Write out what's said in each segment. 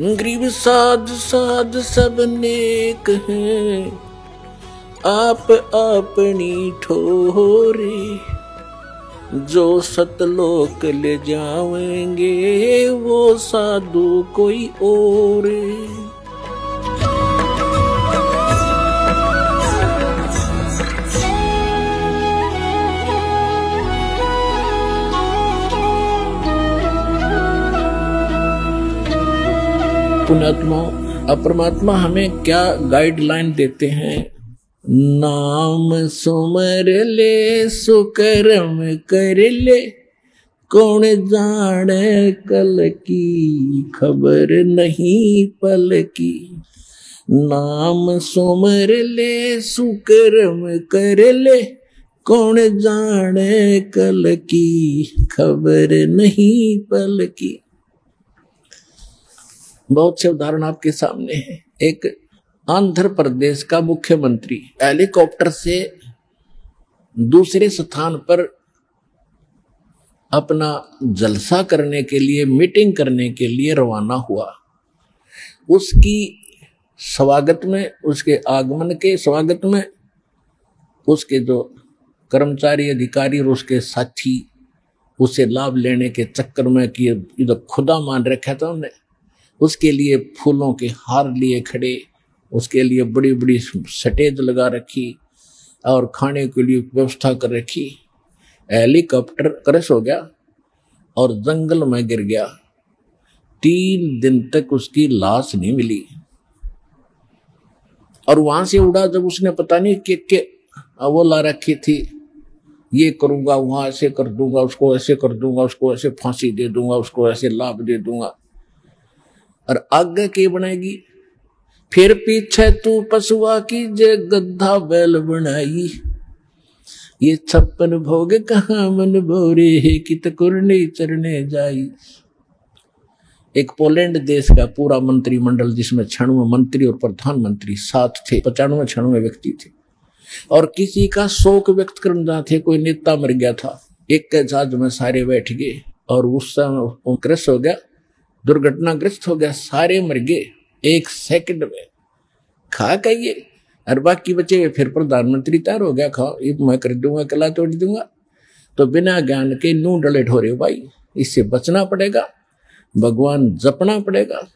गरीब साध साध सब नेक हैं, आप अपनी ठोरे। जो सतलोक ले जाएंगे वो साधु कोई और। पुण्यात्मा परमात्मा हमें क्या गाइडलाइन देते हैं? नाम सुमर ले सुकर्म कर ले, कौन जाने कल की खबर नहीं पल की। नाम सुमर ले सुकर्म कर ले, कौन जाने कल की खबर नहीं पल की। बहुत से उदाहरण आपके सामने हैं। एक आंध्र प्रदेश का मुख्यमंत्री हेलीकॉप्टर से दूसरे स्थान पर अपना जलसा करने के लिए, मीटिंग करने के लिए रवाना हुआ। उसकी स्वागत में, उसके आगमन के स्वागत में उसके जो कर्मचारी, अधिकारी और उसके साथी उसे लाभ लेने के चक्कर में कि इधर खुदा मान रखा था उन्हें, उसके लिए फूलों के हार लिए खड़े, उसके लिए बड़ी बड़ी स्टेज लगा रखी और खाने के लिए व्यवस्था कर रखी। हेलीकॉप्टर क्रैश हो गया और जंगल में गिर गया। 3 दिन तक उसकी लाश नहीं मिली। और वहां से उड़ा जब उसने पता नहीं कि वो ला रखी थी, ये करूंगा, वहां ऐसे कर दूंगा, उसको ऐसे कर दूंगा, उसको ऐसे फांसी दे दूंगा, उसको ऐसे लाभ दे दूंगा। और आगे की बनेगी, फिर पीछे तू पशुआ की जे गद्दा बैल बनाई। ये 56 भोग कहाँ मन भोरे है, कित कुरने चरने जाई। एक पोलैंड देश का पूरा मंत्रिमंडल, जिसमें 96 मंत्री और प्रधानमंत्री साथ थे, 95 व्यक्ति थे, और किसी का शोक व्यक्त करना थे, कोई नेता मर गया था। एक के जहाज में सारे बैठ गए और उस समय क्रैश हो गया, दुर्घटनाग्रस्त हो गया, सारे मर गए 1 सेकंड में। खा कहिए और बाकी बचे हुए, फिर प्रधानमंत्री तैयार हो गया, खाओ ये मैं कर दूंगा, कला तोड़ दूंगा। तो बिना ज्ञान के नूं डले ठोरे भाई, इससे बचना पड़ेगा, भगवान जपना पड़ेगा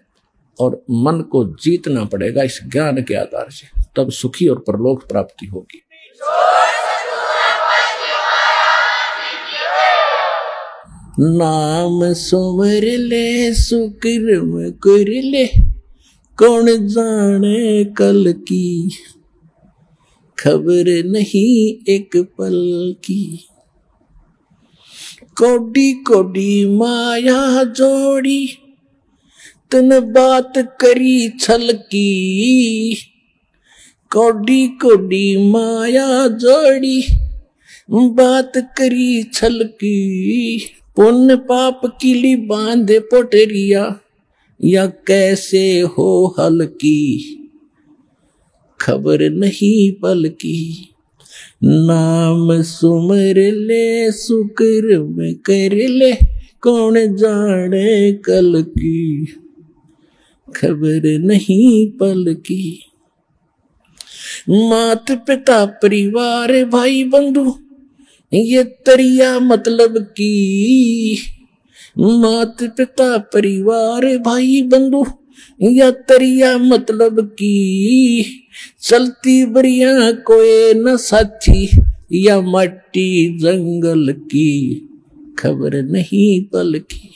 और मन को जीतना पड़ेगा इस ज्ञान के आधार से, तब सुखी और परलोक प्राप्ति होगी। नाम सुमर ले सुकर्म कर ले, कौन जाने कल की खबर नहीं एक पल की। कोडी कोडी माया जोड़ी, तन बात करी छल की। कोडी कोडी माया जोड़ी, बात करी छल की। पुण्य पाप किली बांधे पोटरिया, या कैसे हो हल्की खबर नहीं पल की। नाम सुमर ले सुकर्म कर ले, कौन जाने कल की खबर नहीं पल की। मात पिता परिवार भाई बंधु, ये तरिया मतलब की। मात पिता परिवार भाई बंधु, या तरिया मतलब की। चलती बरिया कोई न साथी, या मट्टी जंगल की खबर नहीं पल की।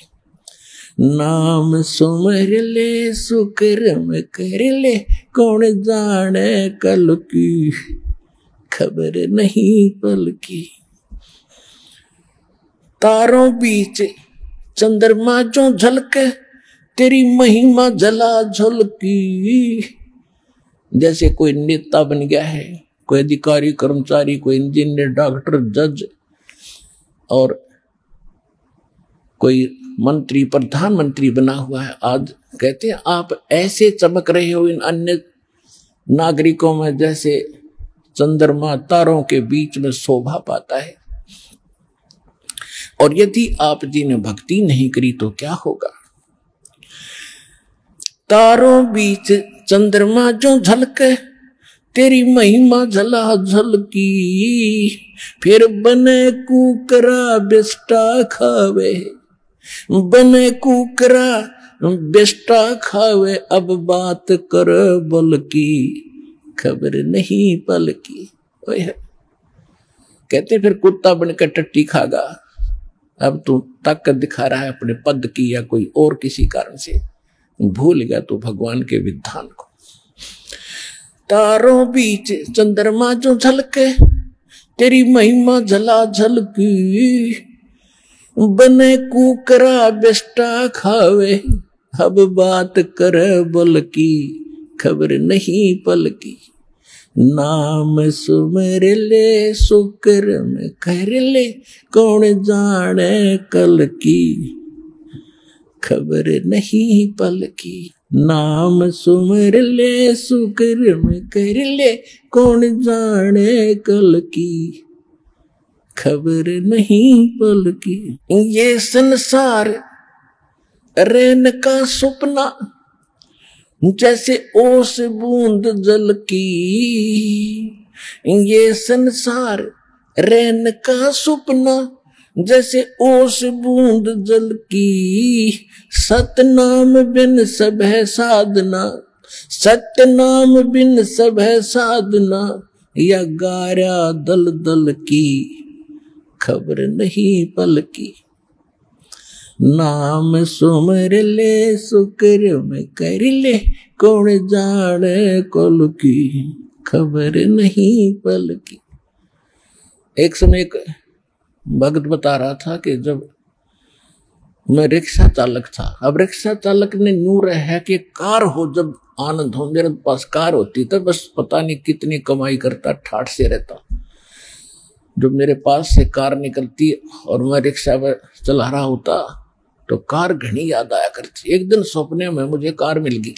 नाम सुमर ले सुकर्म कर ले, कौन जाने कल की खबर नहीं पल की। तारों बीच चंद्रमा जो झलके, तेरी महिमा जला झलकी। जैसे कोई नेता बन गया है, कोई अधिकारी कर्मचारी, कोई इंजीनियर, डॉक्टर, जज और कोई मंत्री, प्रधानमंत्री बना हुआ है। आज कहते हैं आप ऐसे चमक रहे हो इन अन्य नागरिकों में जैसे चंद्रमा तारों के बीच में शोभा पाता है। और यदि आप जी ने भक्ति नहीं करी तो क्या होगा? तारों बीच चंद्रमा जो झलके, तेरी महिमा झला झलकी। फिर बने कुकरा बेस्टा खावे, बने कुकरा बेस्टा खावे, अब बात कर बल की, खबर नहीं पल की। कहते फिर कुत्ता बनकर टट्टी खागा। अब तू ताकत दिखा रहा है अपने पद की या कोई और किसी कारण से, भूल गया तू भगवान के विधान को। तारों बीच चंद्रमा जो झलके, तेरी महिमा झला झलकी। बने कुकरा बेस्टा खावे, अब बात कर बल की, खबर नहीं पल की। नाम सुमर ले सुकर्म कर ले, कौन जाने कल की, खबर नहीं पल की। नाम सुमर ले सुकर्म कर ले, कौन जाने कल की, खबर नहीं पल की। ये संसार रैन का सपना, जैसे ओस बूंद जल की। ये संसार रैन का सपना, जैसे ओस बूंद जल की। सतनाम बिन सब है साधना, सतनाम बिन सब है साधना, या गारा दल दल की, खबर नहीं पल की। नाम सुमर ले सुकर्म कर ले, कौन जाने कल की, खबर नहीं पल की। एक समय एक भक्त बता रहा था कि जब मैं रिक्शा चालक था, अब रिक्शा चालक ने नूर है कि कार हो जब आनंद हो। मेरे पास कार होती तो बस पता नहीं कितनी कमाई करता, ठाठ से रहता। जब मेरे पास से कार निकलती और मैं रिक्शा चला रहा होता तो कार घनी याद आया करती। एक दिन सपने में मुझे कार मिल गई,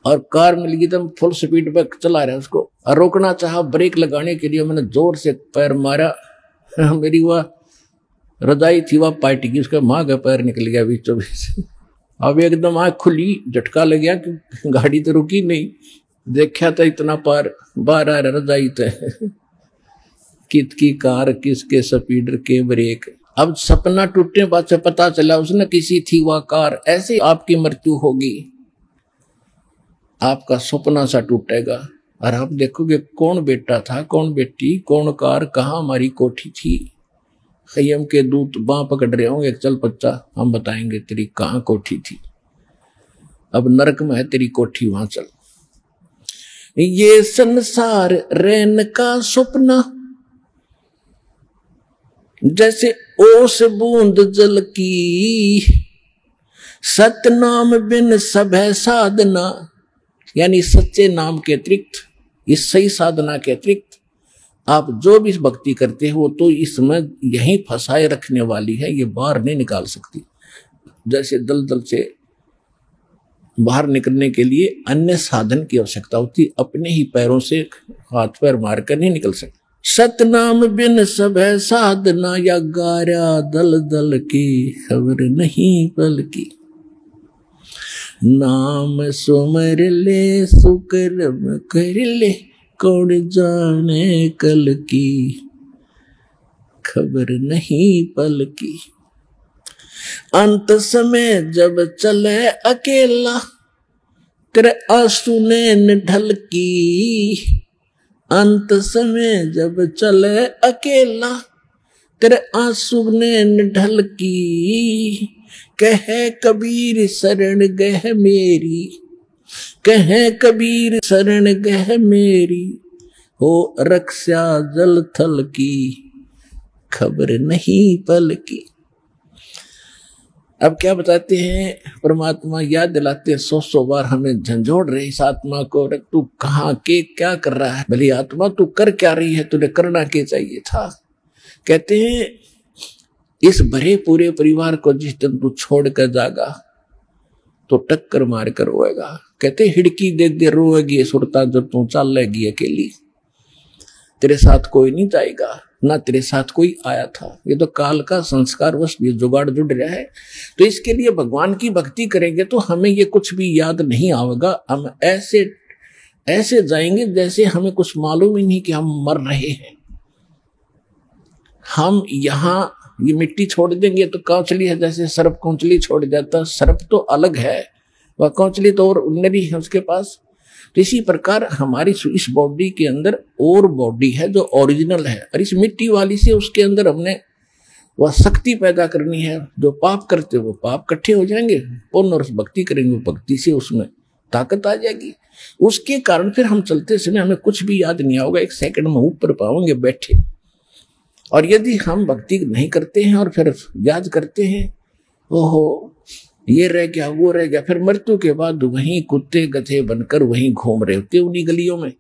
और कार मिल गई तो फुल स्पीड पे चला रहा उसको, और रोकना चाहा ब्रेक लगाने के लिए मैंने जोर से पैर मारा। मेरी वह रजाई थी वह पार्टी की, उसका माँ का पैर निकल गया बीचों बीच। अब एकदम आँख खुली, झटका लग गया कि गाड़ी तो रुकी नहीं। देखा तो इतना पार बाहर आ रहा रजाई तो कित की कार, किसके स्पीडर के ब्रेक। अब सपना टूटने बाद से पता चला उसने किसी थी वह कार। ऐसे आपकी मृत्यु होगी, आपका सपना सा टूटेगा और आप देखोगे कौन बेटा था, कौन बेटी, कौन कार, कहाँ हमारी कोठी थी। खय्यम के दूत बाँ पकड़ रहे होंगे, चल बच्चा हम बताएंगे तेरी कहाँ कोठी थी। अब नरक में है तेरी कोठी, वहां चल। ये संसार रैन का सपना, जैसे ओस बूंद जल की। सतनाम बिन सब है साधना, यानी सच्चे नाम के अतिरिक्त, इस सही साधना के अतिरिक्त आप जो भी भक्ति करते हो तो इसमें यहीं फंसाए रखने वाली है, ये बाहर नहीं निकाल सकती। जैसे दलदल से बाहर निकलने के लिए अन्य साधन की आवश्यकता होती, अपने ही पैरों से हाथ पैर मारकर नहीं निकल सकते। सतनाम बिन सब है साधना, या गारा दल दल की, खबर नहीं पल की। नाम सुमर ले सुकर्म कर ले, कौन जाने कल की, खबर नहीं पल की। अंत समय जब चले अकेला, तेरे आंसू ने ढल की। अंत समय जब चले अकेला, तेरे आंसू ने ढल की। कहे कबीर शरण गह मेरी, कहे कबीर शरण गह मेरी, हो रक्षा जल थल की, खबर नहीं पल की। अब क्या बताते हैं परमात्मा, याद दिलाते हैं 100 बार हमें झंझोड़ रहे इस आत्मा को, तू कहाँ के क्या कर रहा है। भली आत्मा तू कर क्या रही है, तुझे करना क्या चाहिए था। कहते हैं इस भरे पूरे परिवार को जिस दिन तू छोड़ कर जागा तो टक्कर मार कर रोएगा। कहते हिड़की दे दे रोएगी सुरता जब तू चल लेगी अकेली, तेरे साथ कोई नहीं जाएगा। ना तेरे साथ कोई आया था। ये तो काल का संस्कार वश ये जुगाड़ जुड़ रहा है। तो इसके लिए भगवान की भक्ति करेंगे तो हमें ये कुछ भी याद नहीं आएगा। हम ऐसे ऐसे जाएंगे जैसे हमें कुछ मालूम ही नहीं कि हम मर रहे हैं। हम यहाँ ये मिट्टी छोड़ देंगे तो कौचली है, जैसे सर्प कौचली छोड़ जाता, सर्प तो अलग है, वह कौचली तो और नरी है उसके पास। तो इसी प्रकार हमारी इस बॉडी के अंदर और बॉडी है जो ओरिजिनल है, और इस मिट्टी वाली से उसके अंदर हमने वह शक्ति पैदा करनी है। जो पाप करते वो पाप इकट्ठे हो जाएंगे, पुण्य और भक्ति करेंगे वो भक्ति से उसमें ताकत आ जाएगी। उसके कारण फिर हम चलते समय हमें कुछ भी याद नहीं आओगे, 1 सेकंड में ऊपर पाओगे बैठे। और यदि हम भक्ति नहीं करते हैं और फिर याद करते हैं, ओहो ये रह गया वो रह गया, फिर मृत्यु के बाद वहीं कुत्ते गधे बनकर वहीं घूम रहे होते उन्हीं गलियों में,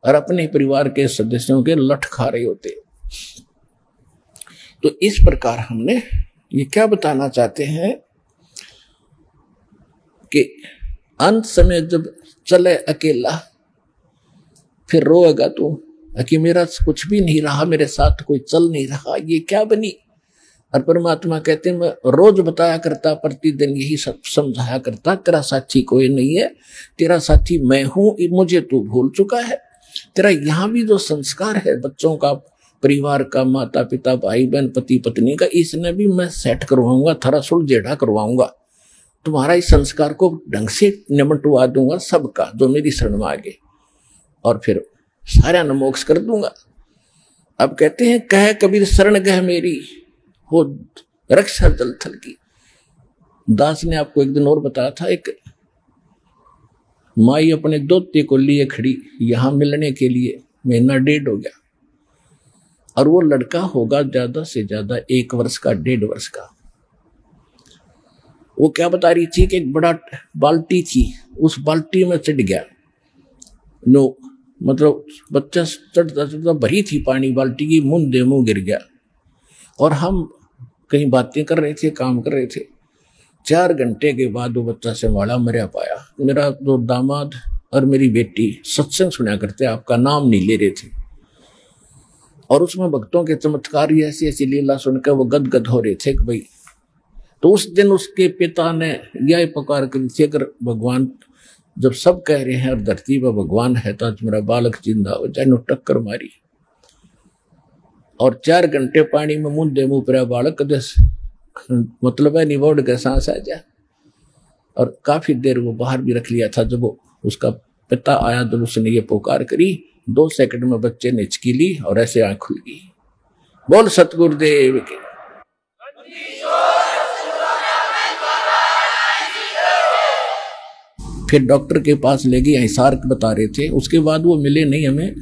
और अपने परिवार के सदस्यों के लठ खा रहे होते। तो इस प्रकार हमने ये क्या बताना चाहते हैं कि अंत समय जब चले अकेला फिर रोएगा तू कि मेरा कुछ भी नहीं रहा, मेरे साथ कोई चल नहीं रहा, ये क्या बनी। और परमात्मा कहते हैं मैं रोज बताया करता, प्रतिदिन यही सब समझाया करता, तेरा साथी कोई नहीं है, तेरा साथी मैं हूं, मुझे तू भूल चुका है। तेरा यहाँ भी जो संस्कार है बच्चों का, परिवार का, माता पिता भाई बहन पति पत्नी का, इसने भी मैं सेट करवाऊंगा, थोड़ा सुलझेड़ा करवाऊंगा, तुम्हारा इस संस्कार को ढंग से निमटवा दूंगा सबका जो मेरी शरण में आगे, और फिर सारा न मोक्ष कर दूंगा। अब कहते हैं कह कबीर शरण गह मेरी हो रक्षा जल थल की। दास ने आपको एक दिन और बताया था, एक माई अपने दोते को लिए खड़ी यहां मिलने के लिए, 1.5 महीना हो गया, और वो लड़का होगा ज्यादा से ज्यादा 1 वर्ष का, 1.5 वर्ष का। वो क्या बता रही थी कि एक बड़ा बाल्टी थी, उस बाल्टी में चढ़ गया, नो मतलब बच्चा चढ़ता चढ़ता भरी थी पानी बाल्टी की, मुंह मुंह गिर गया। और हम कहीं बातें कर रहे थे, काम कर रहे थे, 4 घंटे के बाद वो बच्चा संभाला मरा पाया। मेरा जो दामाद और मेरी बेटी सत्संग सुना करते, आपका नाम नहीं ले रहे थे, और उसमें भक्तों के चमत्कार ऐसी ऐसी लीला सुनकर वो गदगद हो रहे थे कि भाई। तो उस दिन उसके पिता ने यह पुकार करी थी, अगर भगवान जब सब कह रहे हैं और धरती पर भगवान है तो आज मेरा बालक जिंदा हो जाए, टक्कर मारी। और 4 घंटे पानी में मुंह पर बालक मतलब है निबोड़ के सांस आ जाए। और काफी देर वो बाहर भी रख लिया था। जब वो उसका पिता आया जब उसने ये पुकार करी, 2 सेकंड में बच्चे ने हिचकी ली और ऐसे आंख खुल गई। बोल सतगुरुदेव के। फिर डॉक्टर के पास ले गए, हिसार बता रहे थे, उसके बाद वो मिले नहीं हमें।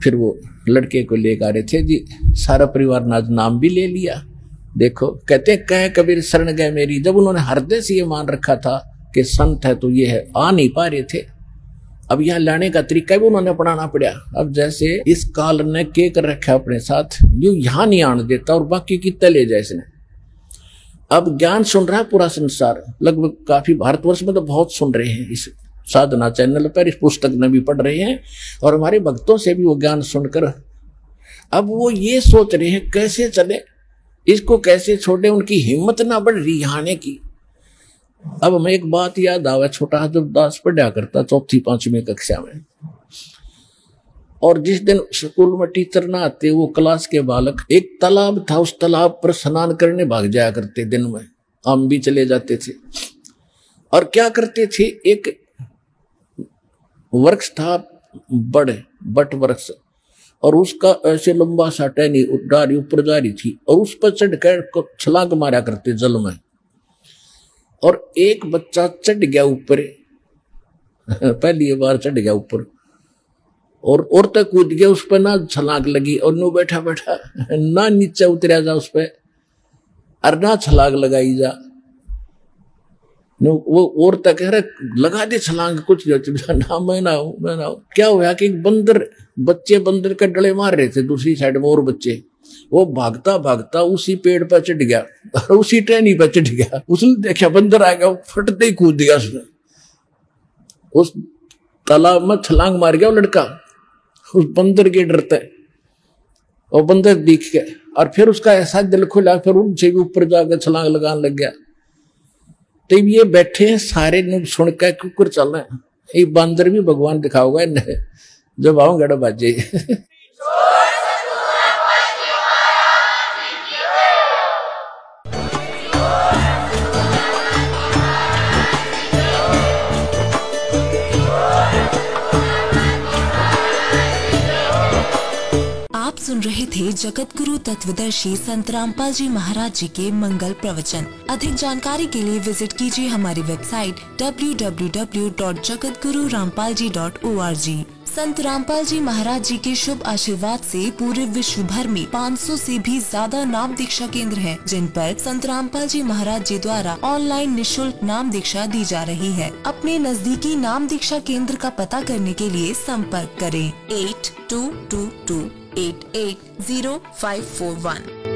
फिर वो लड़के को लेकर आ रहे थे जी, सारा परिवार ने आज नाम भी ले लिया। देखो कहते कह कबीर शरण गए मेरी, जब उन्होंने हृदय से ये मान रखा था कि संत है तो ये है, आ नहीं पा रहे थे। अब यहाँ लाने का तरीका भी उन्होंने अपनाना पड़ा। अब जैसे इस काल ने के कर रखा अपने साथ, जो यहाँ नहीं आने देता और बाकी कितना ले जाए इसने। अब ज्ञान सुन रहा है पूरा संसार, लगभग काफी भारतवर्ष में तो बहुत सुन रहे हैं इस साधना चैनल पर, इस पुस्तक में भी पढ़ रहे हैं, और हमारे भक्तों से भी वो ज्ञान सुनकर अब वो ये सोच रहे हैं कैसे चले, इसको कैसे छोड़े, उनकी हिम्मत ना बढ़ रही आने की। अब हमें एक बात याद आवा, छोटा जब दास पढ़ा करता 4वीं 5वीं कक्षा में, और जिस दिन स्कूल में टीचर ना आते, वो क्लास के बालक, एक तालाब था, उस तालाब पर स्नान करने भाग जाया करते दिन में, हम भी चले जाते थे। और क्या करते थे, एक वृक्ष था बट वृक्ष, और उसका ऐसे लंबा सा टहनी डारी ऊपर जा रही थी, और उस पर चढ़कर छलांग मारा करते जल में। और एक बच्चा चढ़ गया ऊपर, पहली बार चढ़ गया ऊपर, और तक कूद गया उस पर, ना छलांग लगी, और नो बैठा बैठा ना नीचे उतरा जा उस पर, और ना छलांग लगाई जा। नो वो और तक कह रहे लगा दे छलांग, कुछ ना मैं ना हूं। क्या हुआ कि बच्चे बंदर के डले मार रहे थे दूसरी साइड में, और बच्चे वो भागता भागता उसी पेड़ पर चढ़ गया और उसी टहनी पर चढ़ गया। उसने देखा बंदर आ गया, फटते ही कूद दिया उसने, उस तालाब में छलांग मार गया वो लड़का उस बंदर के डरते। और बंदर दिख के और फिर उसका ऐसा दिल खुला, फिर ऊंचे भी ऊपर जाकर छलांग लगाने लग गया। तब ये बैठे हैं सारे सुन के कुकर चल रहे हैं, ये बंदर भी भगवान दिखाओगा इन्हें जब आओ गड़ा बाजे। आप सुन रहे थे जगत गुरु तत्वदर्शी संत रामपाल जी महाराज जी के मंगल प्रवचन। अधिक जानकारी के लिए विजिट कीजिए हमारी वेबसाइट www.jagatgururampalji.org। संत रामपाल जी महाराज जी के शुभ आशीर्वाद से पूरे विश्व भर में 500 से भी ज्यादा नाम दीक्षा केंद्र हैं, जिन पर संत रामपाल जी महाराज जी द्वारा ऑनलाइन निशुल्क नाम दीक्षा दी जा रही है। अपने नजदीकी नाम दीक्षा केंद्र का पता करने के लिए संपर्क करें 8222880541।